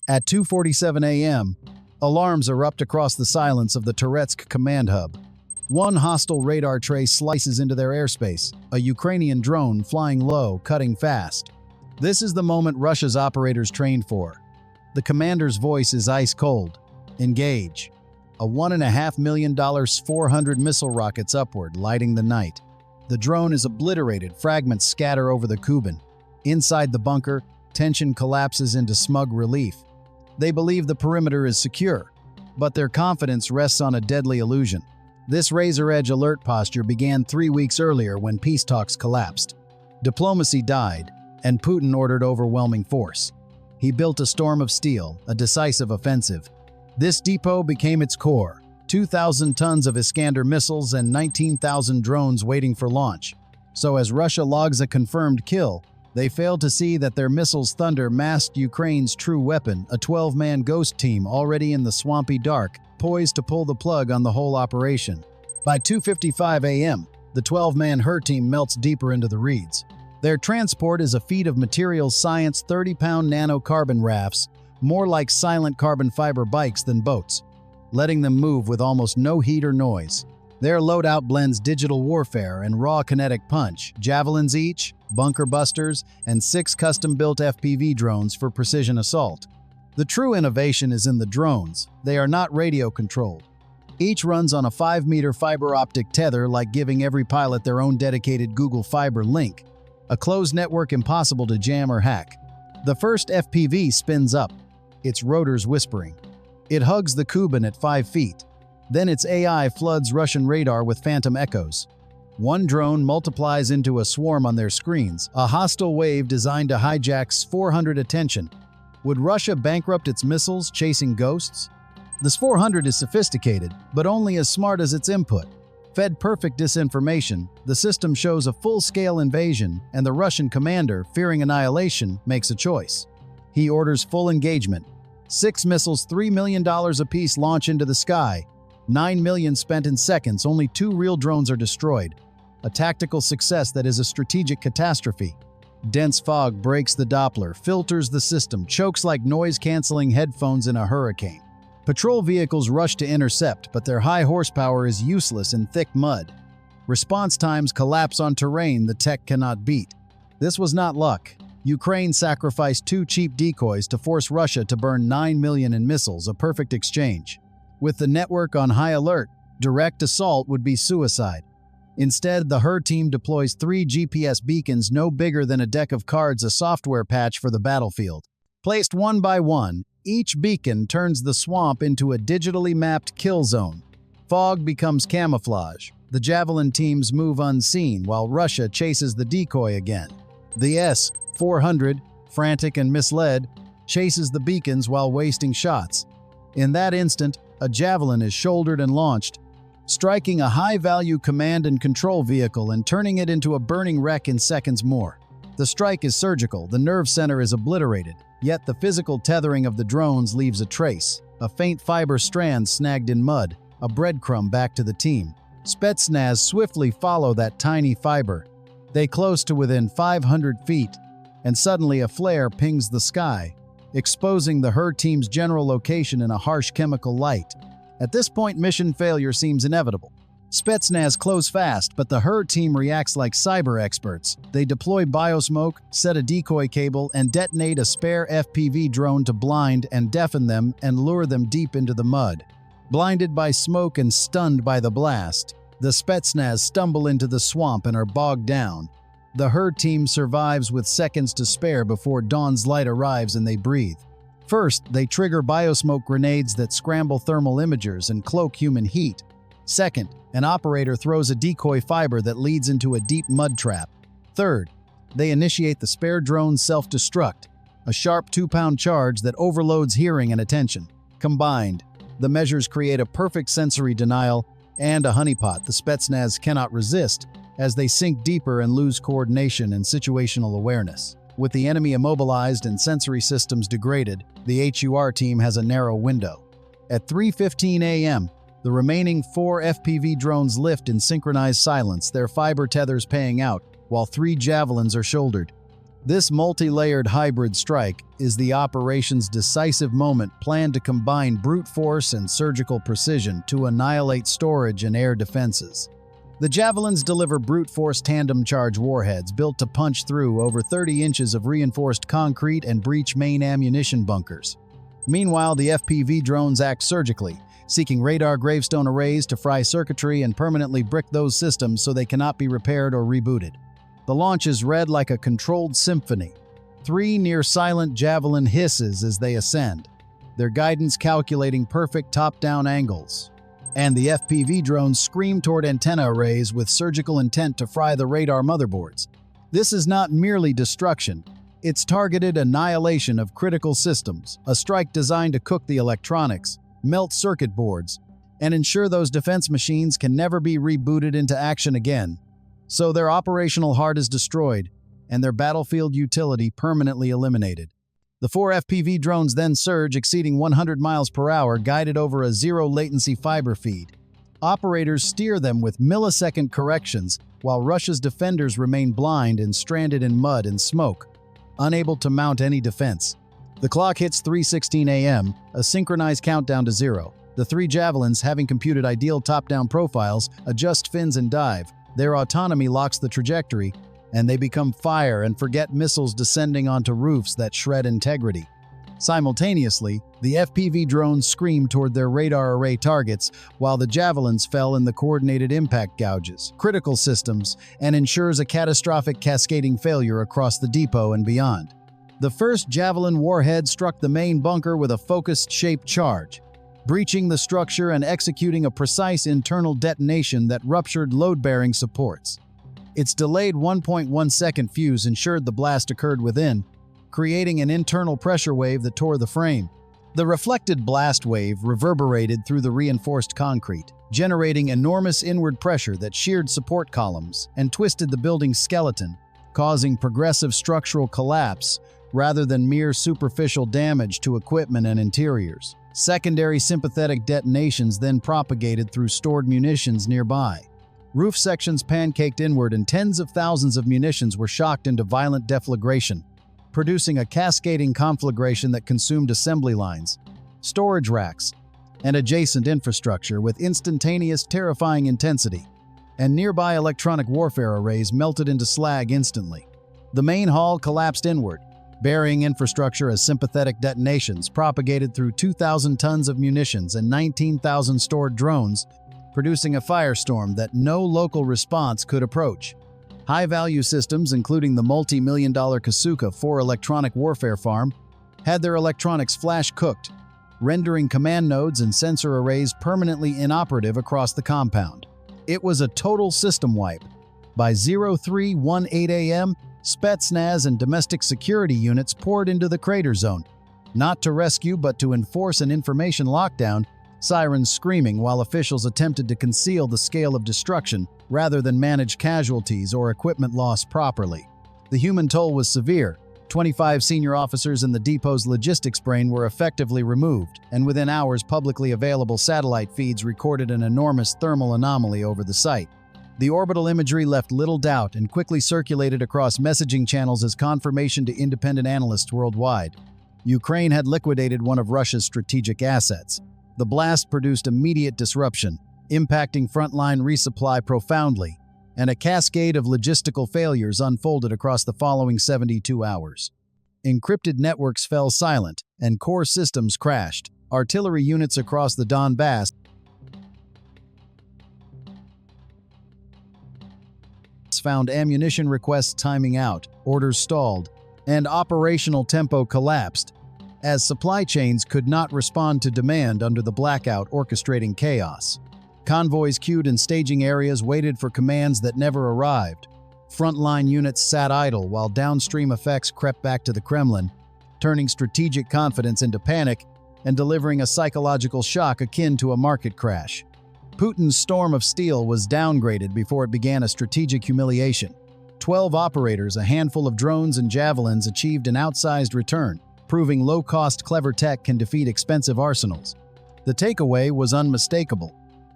At 2:47 a.m., alarms erupt across the silence of the Toretsk command hub. One hostile radar trace slices into their airspace, a Ukrainian drone flying low, cutting fast. This is the moment Russia's operators trained for. The commander's voice is ice cold. Engage. A $1.5 million 400 missile rockets upward, lighting the night. The drone is obliterated, fragments scatter over the Kuban. Inside the bunker, tension collapses into smug relief. They believe the perimeter is secure, but their confidence rests on a deadly illusion. This razor-edge alert posture began 3 weeks earlier when peace talks collapsed. Diplomacy died, and Putin ordered overwhelming force. He built a storm of steel, a decisive offensive. This depot became its core, 2,000 tons of Iskander missiles and 19,000 drones waiting for launch. So as Russia logs a confirmed kill, they failed to see that their missiles' thunder masked Ukraine's true weapon, a 12-man ghost team already in the swampy dark, poised to pull the plug on the whole operation. By 2:55 a.m., the 12-man HER team melts deeper into the reeds. Their transport is a feat of materials science, 30-pound nanocarbon rafts, more like silent carbon fiber bikes than boats, letting them move with almost no heat or noise. Their loadout blends digital warfare and raw kinetic punch, javelins each, bunker busters, and 6 custom-built FPV drones for precision assault. The true innovation is in the drones. They are not radio-controlled. Each runs on a 5-meter fiber optic tether, like giving every pilot their own dedicated Google Fiber link, a closed network impossible to jam or hack. The first FPV spins up, its rotors whispering. It hugs the Kuban at 5 feet. Then its AI floods Russian radar with phantom echoes. One drone multiplies into a swarm on their screens, a hostile wave designed to hijack 400 attention. Would Russia bankrupt its missiles chasing ghosts? This 400 is sophisticated, but only as smart as its input. Fed perfect disinformation, the system shows a full-scale invasion, and the Russian commander, fearing annihilation, makes a choice. He orders full engagement. 6 missiles, $3 million apiece, launch into the sky. 9 million spent in seconds, only 2 real drones are destroyed. A tactical success that is a strategic catastrophe. Dense fog breaks the Doppler, filters the system, chokes like noise-canceling headphones in a hurricane. Patrol vehicles rush to intercept, but their high horsepower is useless in thick mud. Response times collapse on terrain the tech cannot beat. This was not luck. Ukraine sacrificed 2 cheap decoys to force Russia to burn 9 million in missiles, a perfect exchange. With the network on high alert, direct assault would be suicide. Instead, the HER team deploys 3 GPS beacons no bigger than a deck of cards, a software patch for the battlefield. Placed one by one, each beacon turns the swamp into a digitally mapped kill zone. Fog becomes camouflage. The Javelin teams move unseen while Russia chases the decoy again. The S-400, frantic and misled, chases the beacons while wasting shots. In that instant, a Javelin is shouldered and launched, striking a high-value command and control vehicle and turning it into a burning wreck in seconds more. The strike is surgical, the nerve center is obliterated, yet the physical tethering of the drones leaves a trace, a faint fiber strand snagged in mud, a breadcrumb back to the team. Spetsnaz swiftly follow that tiny fiber. They close to within 500 feet, and suddenly a flare pings the sky, exposing the HER team's general location in a harsh chemical light. At this point, mission failure seems inevitable. Spetsnaz close fast, but the HER team reacts like cyber experts. They deploy biosmoke, set a decoy cable, and detonate a spare FPV drone to blind and deafen them and lure them deep into the mud. Blinded by smoke and stunned by the blast, the Spetsnaz stumble into the swamp and are bogged down. The HER team survives with seconds to spare before dawn's light arrives and they breathe. First, they trigger biosmoke grenades that scramble thermal imagers and cloak human heat. Second, an operator throws a decoy fiber that leads into a deep mud trap. Third, they initiate the spare drone's self-destruct, a sharp 2-pound charge that overloads hearing and attention. Combined, the measures create a perfect sensory denial and a honeypot the Spetsnaz cannot resist as they sink deeper and lose coordination and situational awareness. With the enemy immobilized and sensory systems degraded, the HUR team has a narrow window. At 3:15 a.m., the remaining 4 FPV drones lift in synchronized silence, their fiber tethers paying out, while 3 Javelins are shouldered. This multi-layered hybrid strike is the operation's decisive moment planned to combine brute force and surgical precision to annihilate storage and air defenses. The Javelins deliver brute force tandem charge warheads built to punch through over 30 inches of reinforced concrete and breach main ammunition bunkers. Meanwhile, the FPV drones act surgically, seeking radar gravestone arrays to fry circuitry and permanently brick those systems so they cannot be repaired or rebooted. The launch is read like a controlled symphony. 3 near-silent Javelin hisses as they ascend, their guidance calculating perfect top-down angles. And the FPV drones scream toward antenna arrays with surgical intent to fry the radar motherboards. This is not merely destruction. It's targeted annihilation of critical systems, a strike designed to cook the electronics, melt circuit boards, and ensure those defense machines can never be rebooted into action again. So their operational heart is destroyed, and their battlefield utility permanently eliminated. The 4 FPV drones then surge, exceeding 100 miles per hour, guided over a zero-latency fiber feed. Operators steer them with millisecond corrections, while Russia's defenders remain blind and stranded in mud and smoke, unable to mount any defense. The clock hits 3:16 a.m., a synchronized countdown to 0. The 3 Javelins, having computed ideal top-down profiles, adjust fins and dive. Their autonomy locks the trajectory, and they become fire and forget missiles descending onto roofs that shred integrity. Simultaneously, the FPV drones scream toward their radar array targets, while the Javelins fell in the coordinated impact gouges, critical systems, and ensures a catastrophic cascading failure across the depot and beyond. The first Javelin warhead struck the main bunker with a focused shaped charge, breaching the structure and executing a precise internal detonation that ruptured load-bearing supports. Its delayed 1.1-second fuse ensured the blast occurred within, creating an internal pressure wave that tore the frame. The reflected blast wave reverberated through the reinforced concrete, generating enormous inward pressure that sheared support columns and twisted the building's skeleton, causing progressive structural collapse rather than mere superficial damage to equipment and interiors. Secondary sympathetic detonations then propagated through stored munitions nearby. Roof sections pancaked inward and tens of thousands of munitions were shocked into violent deflagration, producing a cascading conflagration that consumed assembly lines, storage racks, and adjacent infrastructure with instantaneous, terrifying intensity, and nearby electronic warfare arrays melted into slag instantly. The main hall collapsed inward, burying infrastructure as sympathetic detonations propagated through 2,000 tons of munitions and 19,000 stored drones, producing a firestorm that no local response could approach. High-value systems, including the multi-million-dollar Kasuka 4 electronic warfare farm, had their electronics flash-cooked, rendering command nodes and sensor arrays permanently inoperative across the compound. It was a total system wipe. By 03:18 a.m., Spetsnaz and domestic security units poured into the crater zone, not to rescue but to enforce an information lockdown, sirens screaming while officials attempted to conceal the scale of destruction rather than manage casualties or equipment loss properly. The human toll was severe. 25 senior officers in the depot's logistics brain were effectively removed, and within hours publicly available satellite feeds recorded an enormous thermal anomaly over the site. The orbital imagery left little doubt and quickly circulated across messaging channels as confirmation to independent analysts worldwide. Ukraine had liquidated one of Russia's strategic assets. The blast produced immediate disruption, impacting frontline resupply profoundly, and a cascade of logistical failures unfolded across the following 72 hours. Encrypted networks fell silent, and core systems crashed. Artillery units across the Donbass found ammunition requests timing out, orders stalled, and operational tempo collapsed, as supply chains could not respond to demand under the blackout orchestrating chaos. Convoys queued in staging areas waited for commands that never arrived. Frontline units sat idle while downstream effects crept back to the Kremlin, turning strategic confidence into panic and delivering a psychological shock akin to a market crash. Putin's storm of steel was downgraded before it began a strategic humiliation. 12 operators, a handful of drones and javelins achieved an outsized return, proving low-cost clever tech can defeat expensive arsenals. The takeaway was unmistakable.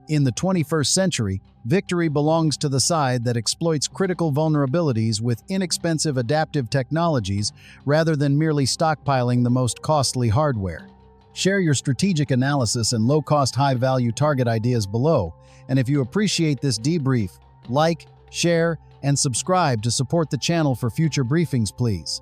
In the 21st century, victory belongs to the side that exploits critical vulnerabilities with inexpensive adaptive technologies rather than merely stockpiling the most costly hardware. Share your strategic analysis and low-cost, high-value target ideas below, and if you appreciate this debrief, like, share, and subscribe to support the channel for future briefings, please.